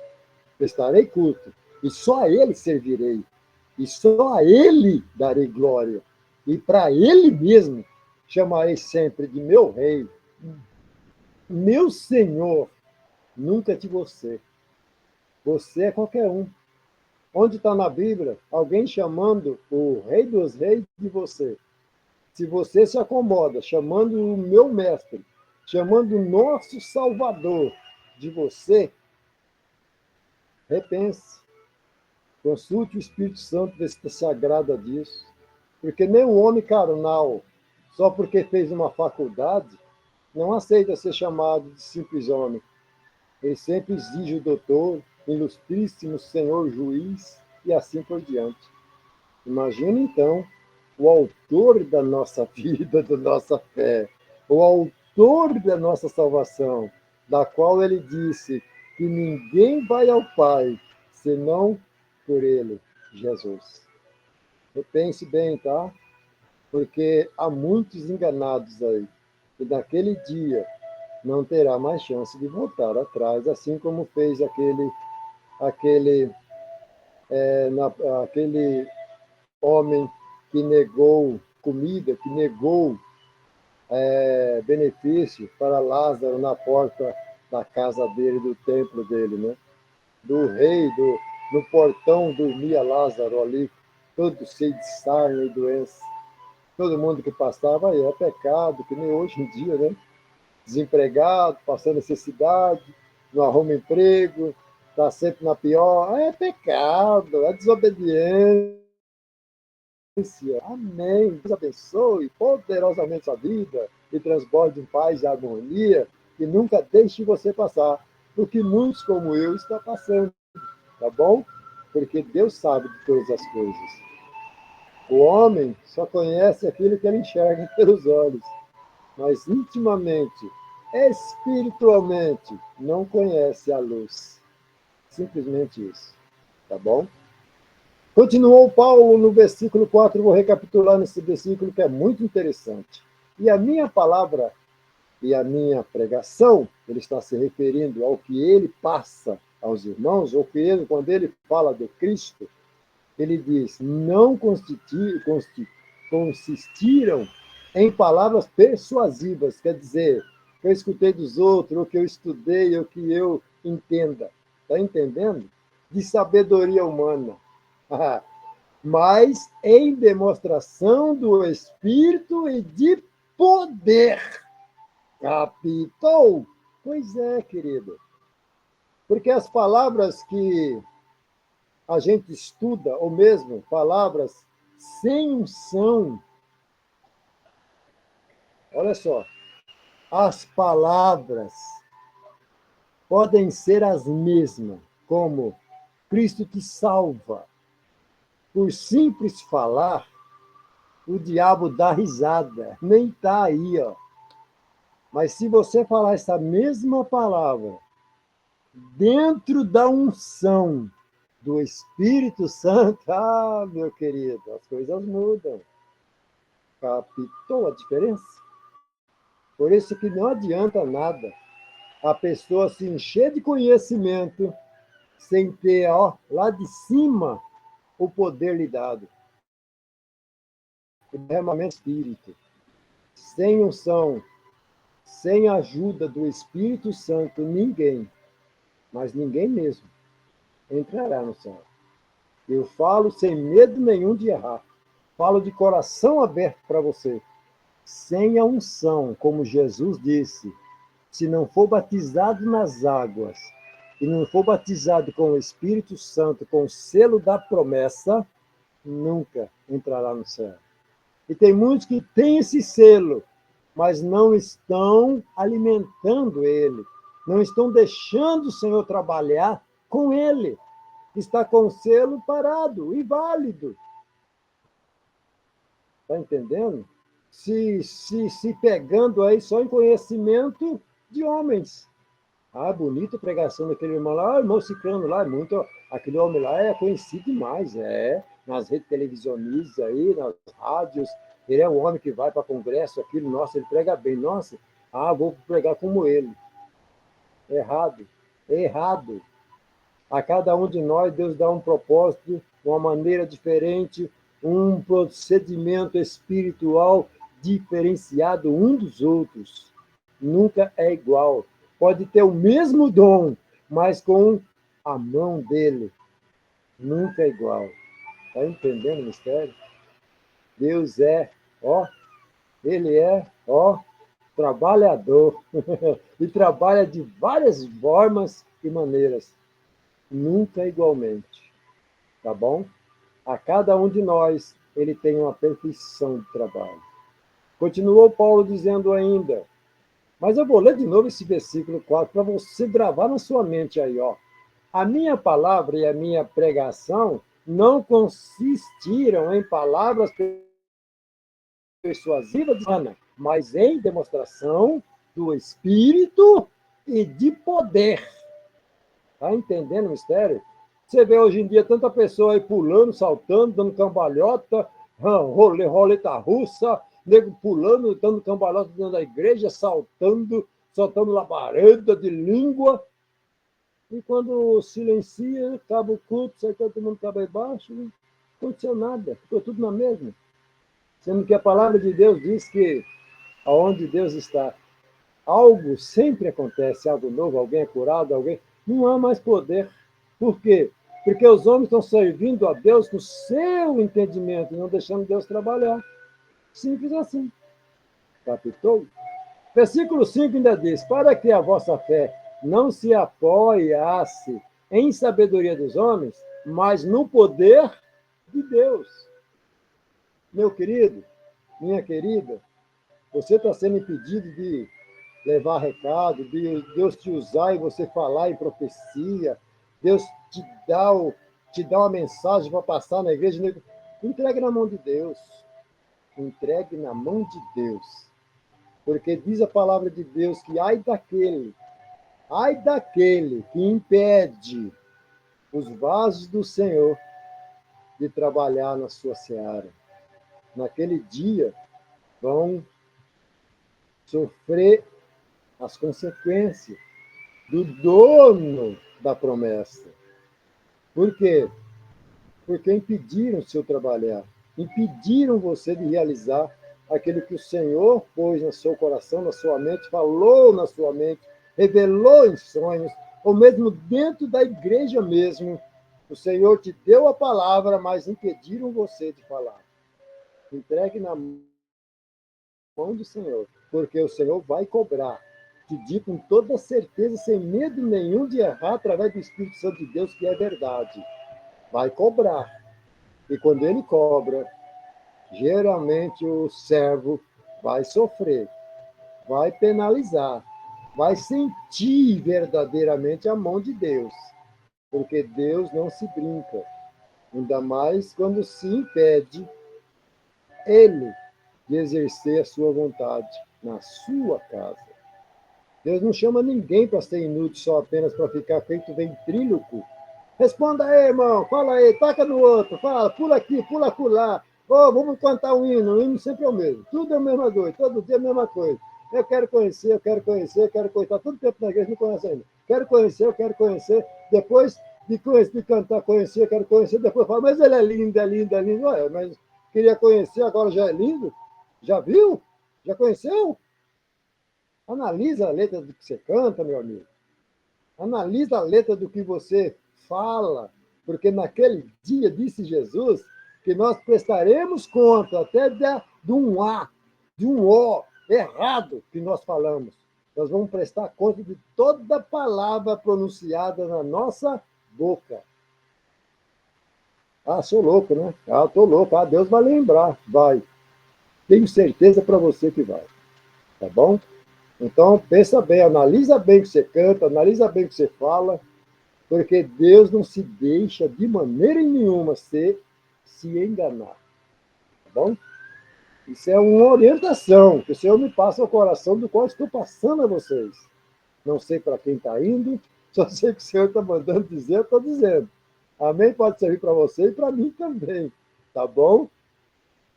prestarei culto, e só a ele servirei, e só a ele darei glória, e para ele mesmo chamarei sempre de meu rei, meu Senhor, nunca de você. Você é qualquer um. Onde está na Bíblia alguém chamando o Rei dos Reis de você? Se você se acomoda chamando o meu mestre, chamando o nosso Salvador de você, repense. Consulte o Espírito Santo, ver se se agrada disso. Porque nem um homem carnal, só porque fez uma faculdade, não aceita ser chamado de simples homem. Ele sempre exige o doutor, ilustríssimo senhor juiz, e assim por diante. Imagina, então, o autor da nossa vida, da nossa fé, o autor da nossa salvação, da qual ele disse que ninguém vai ao Pai senão por ele, Jesus. Repense bem, tá? Porque há muitos enganados aí. E naquele dia não terá mais chance de voltar atrás, assim como fez aquele, aquele homem que negou comida, que negou benefício para Lázaro na porta da casa dele, do templo dele, né? Do rei, no portão dormia Lázaro ali, todo cheio de sarna e doença. Todo mundo que passava aí é pecado, que nem hoje em dia, né? Desempregado, passando necessidade, não arruma emprego, está sempre na pior. É pecado, é desobediência. Amém. Deus abençoe poderosamente sua vida e transborde em paz e harmonia e nunca deixe você passar o que muitos como eu estão passando, tá bom? Porque Deus sabe de todas as coisas. O homem só conhece aquilo que ele enxerga pelos olhos, mas intimamente, espiritualmente, não conhece a luz. Simplesmente isso, tá bom? Continuou Paulo no versículo 4, vou recapitular nesse versículo que é muito interessante. E a minha palavra e a minha pregação, ele está se referindo ao que ele passa aos irmãos, ou que ele, quando ele fala de Cristo, ele diz, não consistiram em palavras persuasivas, quer dizer, que eu escutei dos outros, ou que eu estudei, ou que eu entenda. Está entendendo? De sabedoria humana. Mas em demonstração do Espírito e de poder. Captou? Pois é, querido. Porque as palavras que a gente estuda, ou mesmo palavras sem unção, olha só, as palavras podem ser as mesmas, como Cristo te salva. Por simples falar, o diabo dá risada, nem está aí, ó. Mas se você falar essa mesma palavra dentro da unção do Espírito Santo, ah, meu querido, as coisas mudam. Captou a diferença? Por isso que não adianta nada a pessoa se encher de conhecimento sem ter, ó, lá de cima o poder lhe dado. O derramamento do Espírito. Sem unção, sem a ajuda do Espírito Santo, ninguém, mas ninguém mesmo, entrará no céu. Eu falo sem medo nenhum de errar. Falo de coração aberto para você. Sem a unção, como Jesus disse, se não for batizado nas águas e não for batizado com o Espírito Santo, com o selo da promessa, nunca entrará no céu. E tem muitos que têm esse selo, mas não estão alimentando ele, não estão deixando o Senhor trabalhar com ele. Está com o selo parado, inválido. Está entendendo? Se pegando aí só em conhecimento de homens. Ah, bonita pregação daquele irmão lá, irmão Ciclano lá, muito, aquele homem lá é conhecido demais, nas redes televisionistas aí, nas rádios, ele é um homem que vai para congresso, aquilo, nossa, ele prega bem, nossa, vou pregar como ele. Errado, errado. A cada um de nós, Deus dá um propósito, uma maneira diferente, um procedimento espiritual diferenciado um dos outros. Nunca é igual. Pode ter o mesmo dom, mas com a mão dele. Nunca é igual. Está entendendo o mistério? Deus ele é, trabalhador. E trabalha de várias formas e maneiras. Nunca igualmente. Tá bom? A cada um de nós, ele tem uma perfeição de trabalho. Continuou Paulo dizendo ainda, mas eu vou ler de novo esse versículo 4 para você gravar na sua mente aí, ó. A minha palavra e a minha pregação não consistiram em palavras persuasivas, mas em demonstração do Espírito e de poder. Está entendendo o mistério? Você vê hoje em dia tanta pessoa aí pulando, saltando, dando cambalhota, roleta russa, nego pulando, dando cambalhota dentro da igreja, saltando, soltando labareda de língua. E quando silencia, acaba o culto, sai todo mundo cabisbaixo, não aconteceu nada, ficou tudo na mesma. Sendo que a palavra de Deus diz que aonde Deus está, algo sempre acontece, algo novo, alguém é curado, alguém... Não há mais poder. Por quê? Porque os homens estão servindo a Deus no seu entendimento, não deixando Deus trabalhar. Simples assim. Captou? Versículo 5 ainda diz, para que a vossa fé não se apoiasse em sabedoria dos homens, mas no poder de Deus. Meu querido, minha querida, você está sendo impedido de levar recado, de Deus te usar e você falar em profecia, Deus te dá uma mensagem para passar na igreja, entregue na mão de Deus. Entregue na mão de Deus. Porque diz a palavra de Deus que ai daquele que impede os vasos do Senhor de trabalhar na sua seara. Naquele dia vão sofrer as consequências do dono da promessa. Por quê? Porque impediram o seu trabalhar, impediram você de realizar aquilo que o Senhor pôs no seu coração, na sua mente, falou na sua mente, revelou em sonhos, ou mesmo dentro da igreja mesmo. O Senhor te deu a palavra, mas impediram você de falar. Entregue na mão do Senhor, porque o Senhor vai cobrar. Te digo com toda certeza, sem medo nenhum de errar, através do Espírito Santo de Deus, que é verdade. Vai cobrar. E quando ele cobra, geralmente o servo vai sofrer, vai penalizar, vai sentir verdadeiramente a mão de Deus. Porque Deus não se brinca. Ainda mais quando se impede ele de exercer a sua vontade na sua casa. Deus não chama ninguém para ser inútil só apenas para ficar feito ventríloco. Responda aí, irmão, fala aí, taca no outro, fala, pula aqui, pula acolá. Vamos cantar um hino, o hino sempre é o mesmo. Tudo é a mesma coisa, todo dia é a mesma coisa. Eu quero conhecer, eu quero conhecer, eu quero conhecer. Está todo tempo na igreja, não conhece ainda. Quero conhecer, eu quero conhecer. Depois de cantar, conhecer, eu quero conhecer. Depois fala, mas ele é lindo, é lindo, é lindo. Ué, mas queria conhecer, agora já é lindo? Já viu? Já conheceu? Analisa a letra do que você canta, meu amigo. Analisa a letra do que você fala. Porque naquele dia, disse Jesus, que nós prestaremos conta até de um A, de um O errado que nós falamos. Nós vamos prestar conta de toda palavra pronunciada na nossa boca. Ah, sou louco, né? Ah, estou louco. Ah, Deus vai lembrar. Vai. Tenho certeza para você que vai. Tá bom? Então, pensa bem, analisa bem o que você canta, analisa bem o que você fala, porque Deus não se deixa de maneira nenhuma se enganar. Tá bom? Isso é uma orientação que o Senhor me passa ao coração do qual estou passando a vocês. Não sei para quem está indo, só sei que o Senhor está mandando dizer, eu estou dizendo. Amém? Pode servir para você e para mim também. Tá bom?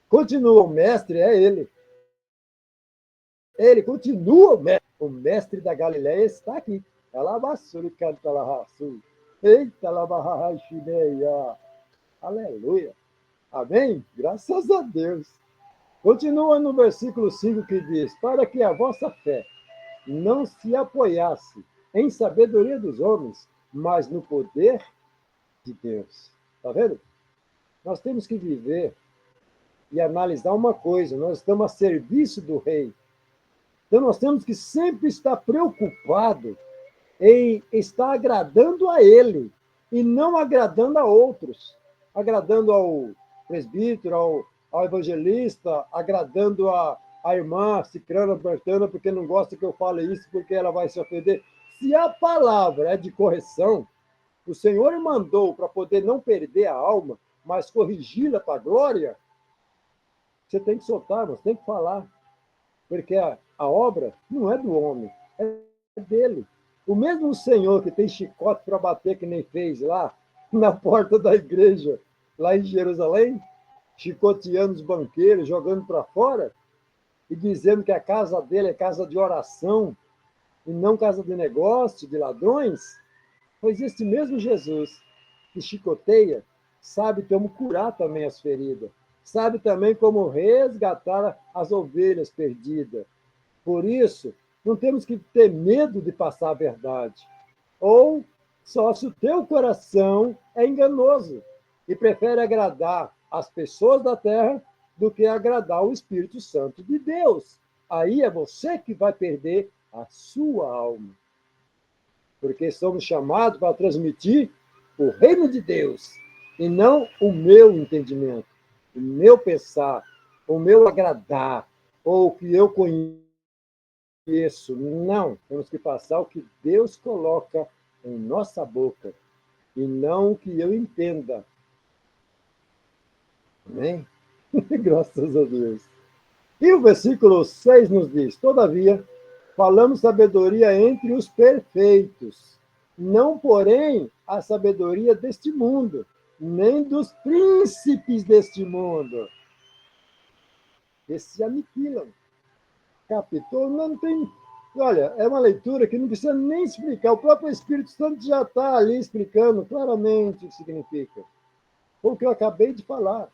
Continua, o mestre é ele. Ele continua o mestre. O mestre da Galileia está aqui. Alabassuri canta lahaçu. Eita, labahachineia. Aleluia. Amém? Graças a Deus. Continua no versículo 5 que diz: para que a vossa fé não se apoiasse em sabedoria dos homens, mas no poder de Deus. Está vendo? Nós temos que viver e analisar uma coisa: nós estamos a serviço do Rei. Então, nós temos que sempre estar preocupado em estar agradando a Ele e não agradando a outros, agradando ao presbítero, ao evangelista, agradando a irmã Cicrana Bertana, porque não gosta que eu fale isso, porque ela vai se ofender. Se a palavra é de correção, o Senhor mandou para poder não perder a alma, mas corrigi-la para a glória, você tem que soltar, você tem que falar. Porque a obra não é do homem, é dele. O mesmo Senhor que tem chicote para bater, que nem fez lá na porta da igreja, lá em Jerusalém, chicoteando os banqueiros, jogando para fora, e dizendo que a casa dele é casa de oração, e não casa de negócio, de ladrões, pois este mesmo Jesus que chicoteia sabe como curar também as feridas, sabe também como resgatar as ovelhas perdidas. Por isso, não temos que ter medo de passar a verdade. Ou só se o teu coração é enganoso e prefere agradar as pessoas da terra do que agradar o Espírito Santo de Deus. Aí é você que vai perder a sua alma. Porque somos chamados para transmitir o reino de Deus e não o meu entendimento, o meu pensar, o meu agradar, ou o que eu conheço. Não, temos que passar o que Deus coloca em nossa boca e não o que eu entenda. Amém? Graças a Deus. E o versículo 6 nos diz: todavia, falamos sabedoria entre os perfeitos, não, porém, a sabedoria deste mundo, nem dos príncipes deste mundo. Esses se aniquilam. Capítulo não tem. Olha, é uma leitura que não precisa nem explicar. O próprio Espírito Santo já está ali explicando claramente o que significa. Foi o que eu acabei de falar.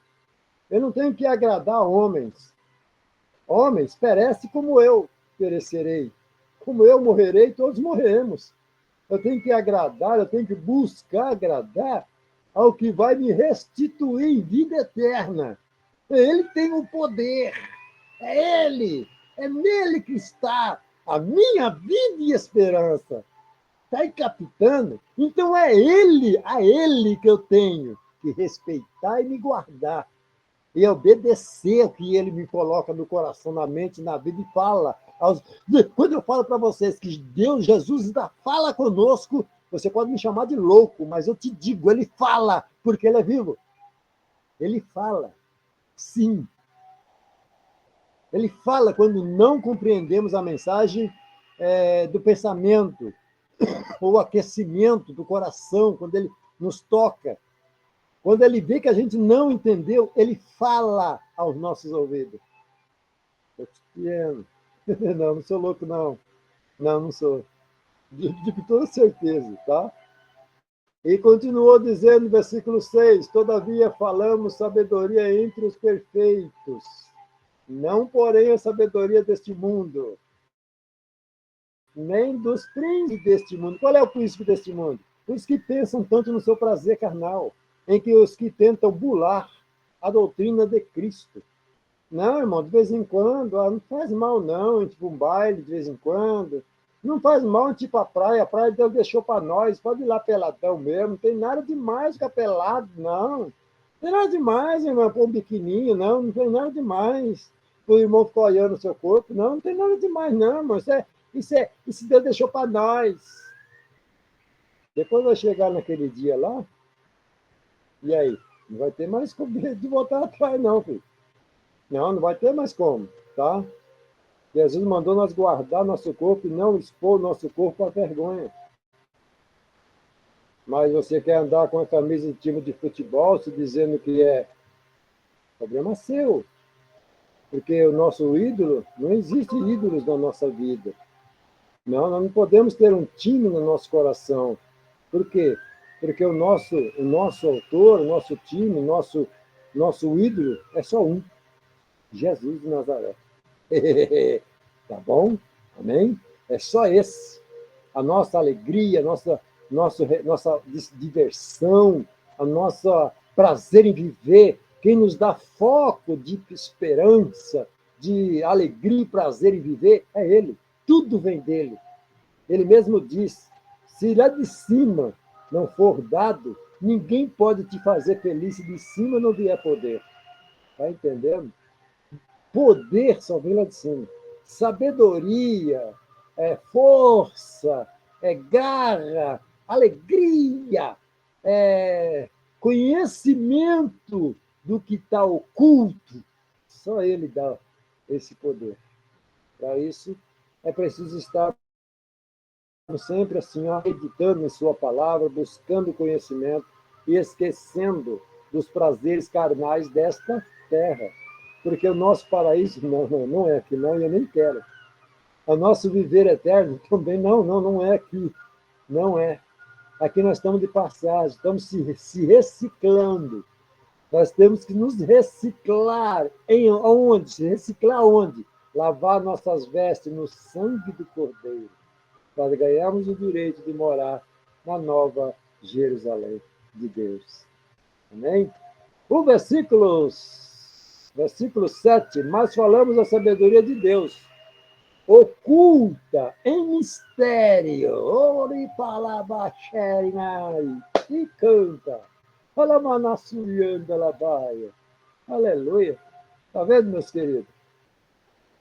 Eu não tenho que agradar homens. Homens, perece como eu perecerei. Como eu morrerei, todos morreremos. Eu tenho que agradar, eu tenho que buscar agradar ao que vai me restituir em vida eterna. Ele tem o poder. É Ele. É nele que está a minha vida e esperança. Está aí captando? Então é Ele, a Ele que eu tenho que respeitar e me guardar. E obedecer o que Ele me coloca no coração, na mente, na vida e fala. Quando eu falo para vocês que Deus, Jesus, ainda fala conosco, você pode me chamar de louco, mas eu te digo, Ele fala, porque Ele é vivo. Ele fala, sim. Ele fala quando não compreendemos a mensagem do pensamento, ou o aquecimento do coração, quando ele nos toca. Quando ele vê que a gente não entendeu, ele fala aos nossos ouvidos. Estou te dizendo. Não sou louco, não. Não sou. De toda certeza, tá? E continuou dizendo no versículo 6, todavia falamos sabedoria entre os perfeitos, não, porém, a sabedoria deste mundo, nem dos príncipes deste mundo. Qual é o príncipe deste mundo? Os que pensam tanto no seu prazer carnal, em que os que tentam bular a doutrina de Cristo. Não, irmão, de vez em quando, não faz mal não, a gente um baile de vez em quando. Não faz mal a gente ir para a praia Deus deixou para nós, pode ir lá peladão mesmo, não tem nada demais ficar pelado, não. Não tem nada demais, irmão, pôr um biquininho, não tem nada demais. O irmão ficar olhando o seu corpo, não tem nada demais, não, irmão. Isso Deus deixou para nós. Depois vai chegar naquele dia lá, e aí? Não vai ter mais como de voltar atrás, não, filho. Não vai ter mais como, tá? Jesus mandou nós guardar nosso corpo e não expor nosso corpo à vergonha. Mas você quer andar com a camisa de time de futebol, se dizendo que é problema seu. Porque o nosso ídolo, não existe ídolos na nossa vida. Não, nós não podemos ter um time no nosso coração. Por quê? Porque o nosso autor, o nosso time, nosso ídolo é só um. Jesus de Nazaré. Tá bom? Amém? É só esse. A nossa alegria, nossa diversão, a nossa prazer em viver, quem nos dá foco de esperança, de alegria e prazer em viver, é Ele. Tudo vem dele. Ele mesmo diz, se lá de cima não for dado, ninguém pode te fazer feliz se de cima não vier poder. Está entendendo? Poder só vem lá de cima. Sabedoria, força, garra, alegria, conhecimento do que está oculto. Só ele dá esse poder. Para isso, é preciso estar sempre assim, ó, meditando em sua palavra, buscando conhecimento e esquecendo dos prazeres carnais desta terra. Porque o nosso paraíso não é aqui, não, e eu nem quero. O nosso viver eterno também não é aqui. Não é. Aqui nós estamos de passagem, estamos se reciclando. Nós temos que nos reciclar. Onde? Se reciclar onde? Lavar nossas vestes no sangue do Cordeiro, para ganharmos o direito de morar na nova Jerusalém de Deus. Amém? O versículo 7, mas falamos a sabedoria de Deus, oculta em mistério. E canta. Aleluia. Está vendo, meus queridos?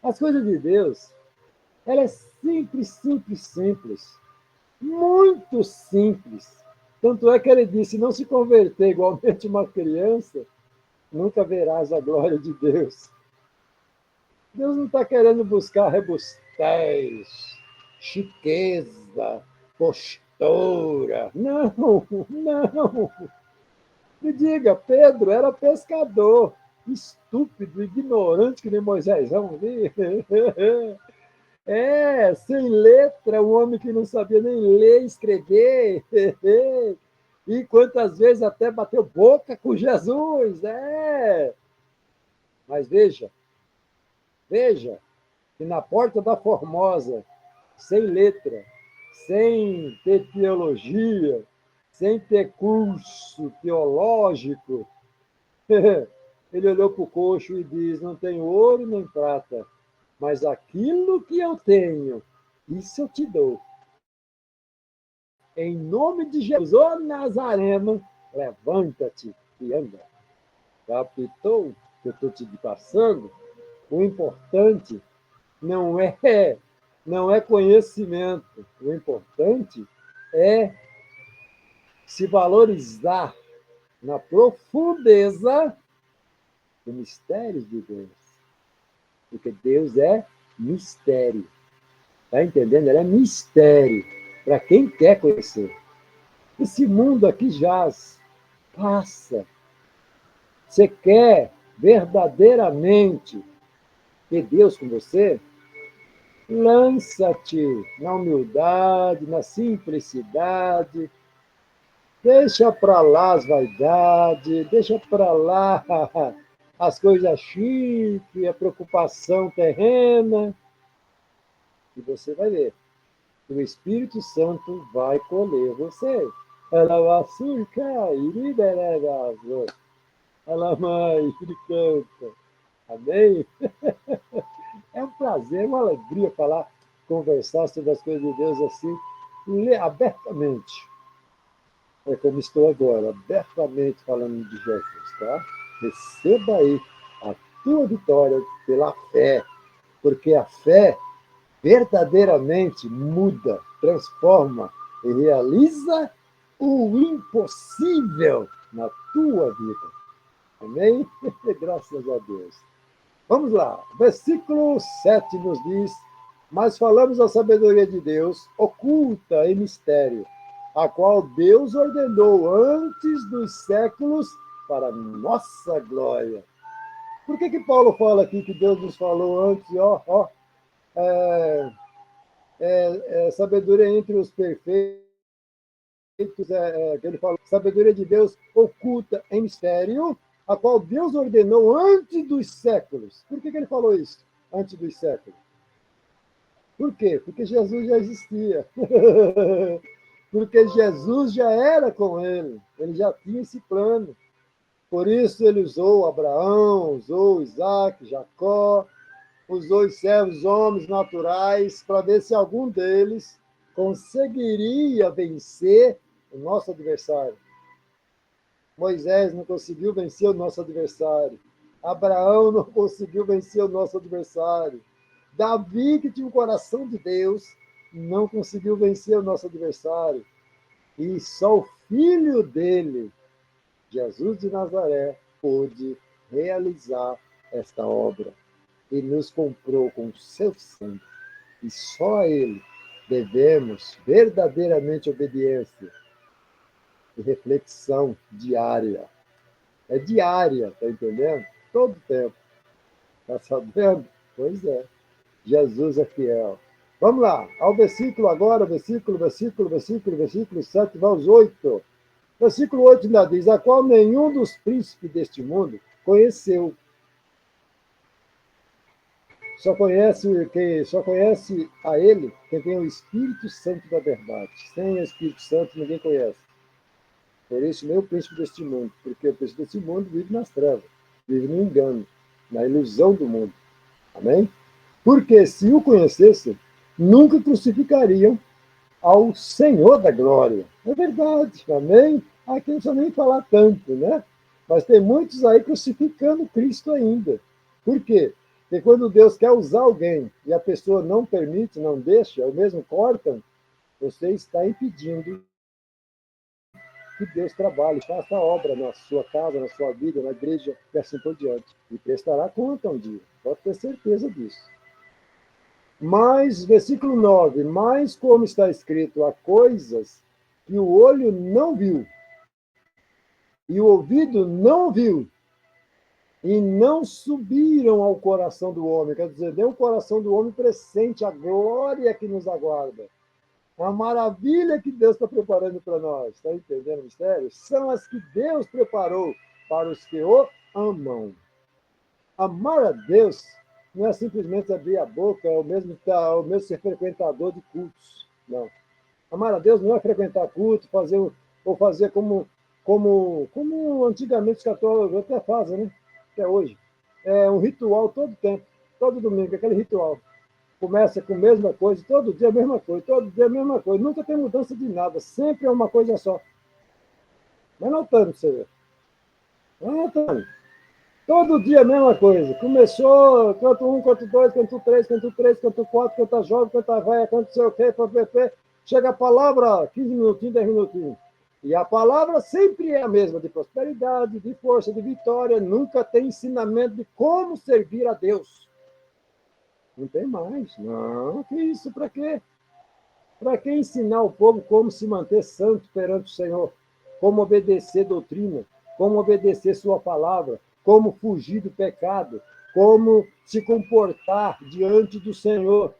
As coisas de Deus, ela é simples, simples, simples. Muito simples. Tanto é que ele disse, não se converter igualmente uma criança, nunca verás a glória de Deus. Deus não está querendo buscar robustez, chiqueza, postura. Não, não. Me diga, Pedro era pescador, estúpido, ignorante, que nem Moisés. Vamos ver. Sem letra, um homem que não sabia nem ler e escrever. E quantas vezes até bateu boca com Jesus. Mas veja, que na porta da Formosa, sem letra, sem ter teologia, sem ter curso teológico, ele olhou para o coxo e diz, não tenho ouro nem prata, mas aquilo que eu tenho, isso eu te dou. Em nome de Jesus, ô Nazareno, levanta-te e anda. Captou o que eu estou te passando? O importante não é conhecimento. O importante é se valorizar na profundeza do mistério de Deus. Porque Deus é mistério. Está entendendo? Ele é mistério para quem quer conhecer. Esse mundo aqui jaz, passa. Você quer verdadeiramente ter Deus com você? Lança-te na humildade, na simplicidade. Deixa para lá as vaidades, deixa para lá as coisas chiques, a preocupação terrena. E você vai ver. O Espírito Santo vai colher você. Olha lá, mãe, ele canta. Amém? É um prazer, uma alegria falar, conversar sobre as coisas de Deus assim, abertamente. É como estou agora, abertamente falando de Jesus, tá? Receba aí a tua vitória pela fé, porque a fé verdadeiramente muda, transforma e realiza o impossível na tua vida. Amém? Graças a Deus. Vamos lá. Versículo 7 nos diz: Mas falamos a sabedoria de Deus, oculta em mistério, a qual Deus ordenou antes dos séculos para nossa glória. Por que Paulo fala aqui que Deus nos falou antes, é, sabedoria entre os perfeitos, que ele fala, sabedoria de Deus oculta em mistério, a qual Deus ordenou antes dos séculos. Por que ele falou isso? Antes dos séculos. Por quê? Porque Jesus já existia. Porque Jesus já era com ele já tinha esse plano. Por isso ele usou Abraão, usou Isaac, Jacó, usou os servos homens naturais para ver se algum deles conseguiria vencer o nosso adversário. Moisés não conseguiu vencer o nosso adversário. Abraão não conseguiu vencer o nosso adversário. Davi, que tinha o coração de Deus, não conseguiu vencer o nosso adversário. E só o filho dele, Jesus de Nazaré, pôde realizar esta obra. E nos comprou com o seu sangue. E só a ele devemos verdadeiramente obediência e reflexão diária. É diária, tá entendendo? Todo tempo. Tá sabendo? Pois é. Jesus é fiel. Vamos lá, ao versículo agora, versículo 7, vamos 8. Versículo 8 ainda diz: a qual nenhum dos príncipes deste mundo conheceu. Só conhece a ele quem tem o Espírito Santo da verdade. Sem o Espírito Santo, ninguém conhece. Por isso, nem o príncipe deste mundo, porque o príncipe deste mundo vive nas trevas, vive no engano, na ilusão do mundo. Amém? Porque se o conhecessem, nunca crucificariam ao Senhor da glória. É verdade, amém? Aqui não precisa nem falar tanto, né? Mas tem muitos aí crucificando Cristo ainda. Por quê? Porque quando Deus quer usar alguém e a pessoa não permite, não deixa, ou mesmo cortam, você está impedindo que Deus trabalhe, faça a obra na sua casa, na sua vida, na igreja e assim por diante. E prestará conta um dia, pode ter certeza disso. Mas, versículo 9, mas como está escrito, há coisas que o olho não viu, e o ouvido não ouviu, e não subiram ao coração do homem. Quer dizer, nem o coração do homem pressente a glória que nos aguarda. A maravilha que Deus está preparando para nós. Está entendendo o mistério? São as que Deus preparou para os que o amam. Amar a Deus não é simplesmente abrir a boca, ou mesmo ser frequentador de cultos. Não. Amar a Deus não é frequentar culto, ou fazer como antigamente os católicos até fazem, né? Até hoje. É um ritual todo tempo, todo domingo, aquele ritual. Começa com a mesma coisa, todo dia a mesma coisa, todo dia a mesma coisa. Nunca tem mudança de nada, sempre é uma coisa só. Mas não tanto, você vê. Não tanto. Todo dia a mesma coisa. Começou, canto um, canto dois, canto três, canto quatro, canta jovem, canta velha, canto sei o quê, PPP. Chega a palavra, 15 minutinhos, 10 minutinhos. E a palavra sempre é a mesma, de prosperidade, de força, de vitória. Nunca tem ensinamento de como servir a Deus. Não tem mais. Não, que isso, para quê? Para que ensinar o povo como se manter santo perante o Senhor? Como obedecer doutrina? Como obedecer sua palavra? Como fugir do pecado? Como se comportar diante do Senhor?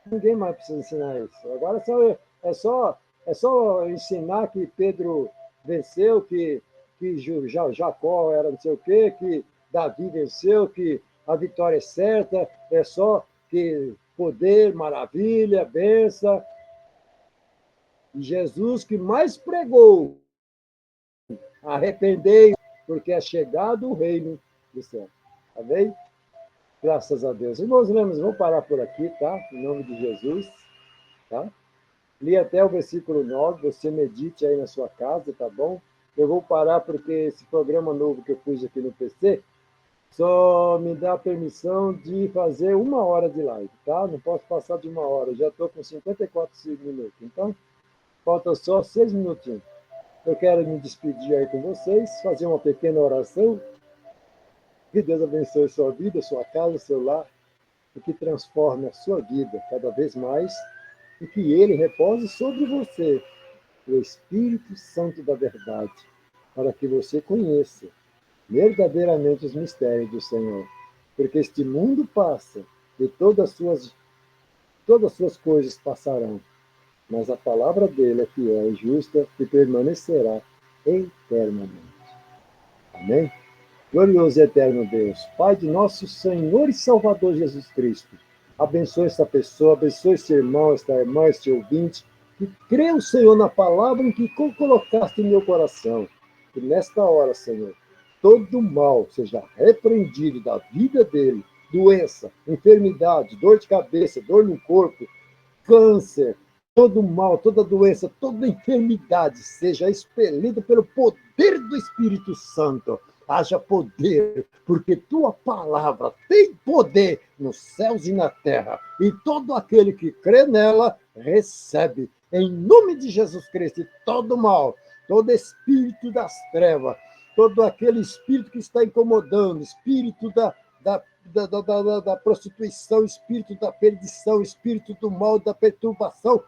Ninguém mais precisa ensinar isso. Agora é só ensinar que Pedro venceu, que Jacó era não sei o quê, que Davi venceu, que a vitória é certa, é só que poder, maravilha, benção. E Jesus que mais pregou, arrependei, porque é chegado o reino do céu. Amém? Graças a Deus. Irmãos, vamos parar por aqui, tá? Em nome de Jesus, tá? Li até o versículo 9, você medite aí na sua casa, tá bom? Eu vou parar porque esse programa novo que eu pus aqui no PC só me dá permissão de fazer 1 hora de live, tá? Não posso passar de 1 hora, eu já estou com 54 minutos, então falta só 6 minutinhos. Eu quero me despedir aí com vocês, fazer uma pequena oração. Que Deus abençoe sua vida, sua casa, seu lar, e que transforme a sua vida cada vez mais, e que Ele repose sobre você o Espírito Santo da verdade, para que você conheça verdadeiramente os mistérios do Senhor. Porque este mundo passa e todas as suas coisas passarão, mas a palavra dele é fiel e justa e permanecerá eternamente. Amém? Glorioso e eterno Deus, Pai de nosso Senhor e Salvador Jesus Cristo, abençoe esta pessoa, abençoe esse irmão, esta irmã, este ouvinte, que crê o Senhor na palavra em que colocaste em meu coração. Que nesta hora, Senhor, todo mal seja repreendido da vida dele, doença, enfermidade, dor de cabeça, dor no corpo, câncer, todo mal, toda doença, toda enfermidade seja expelida pelo poder do Espírito Santo. Haja poder, porque tua palavra tem poder nos céus e na terra, e todo aquele que crê nela recebe. Em nome de Jesus Cristo, todo mal, todo espírito das trevas, todo aquele espírito que está incomodando, espírito da prostituição, espírito da perdição, espírito do mal, da perturbação,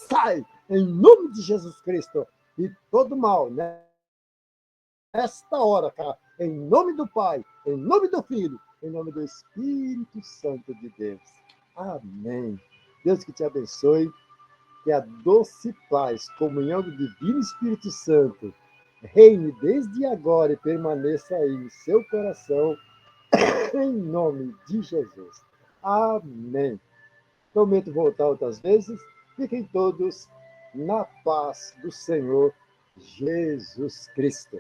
sai em nome de Jesus Cristo. E todo mal, né? Nesta hora, cara, em nome do Pai, em nome do Filho, em nome do Espírito Santo de Deus. Amém. Deus que te abençoe, que a doce paz, comunhão do Divino Espírito Santo, reine desde agora e permaneça aí em seu coração, em nome de Jesus. Amém. Prometo voltar outras vezes. Fiquem todos na paz do Senhor Jesus Cristo.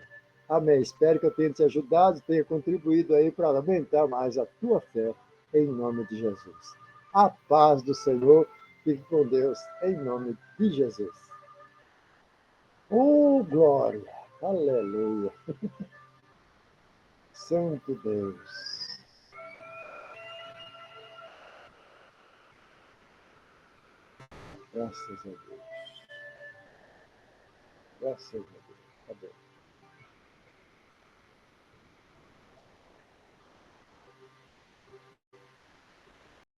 Amém. Espero que eu tenha te ajudado, tenha contribuído aí para aumentar mais a tua fé, em nome de Jesus. A paz do Senhor. Fique com Deus, em nome de Jesus. Oh, glória! Aleluia! Santo Deus! Graças a Deus. Graças a Deus. Tá bom.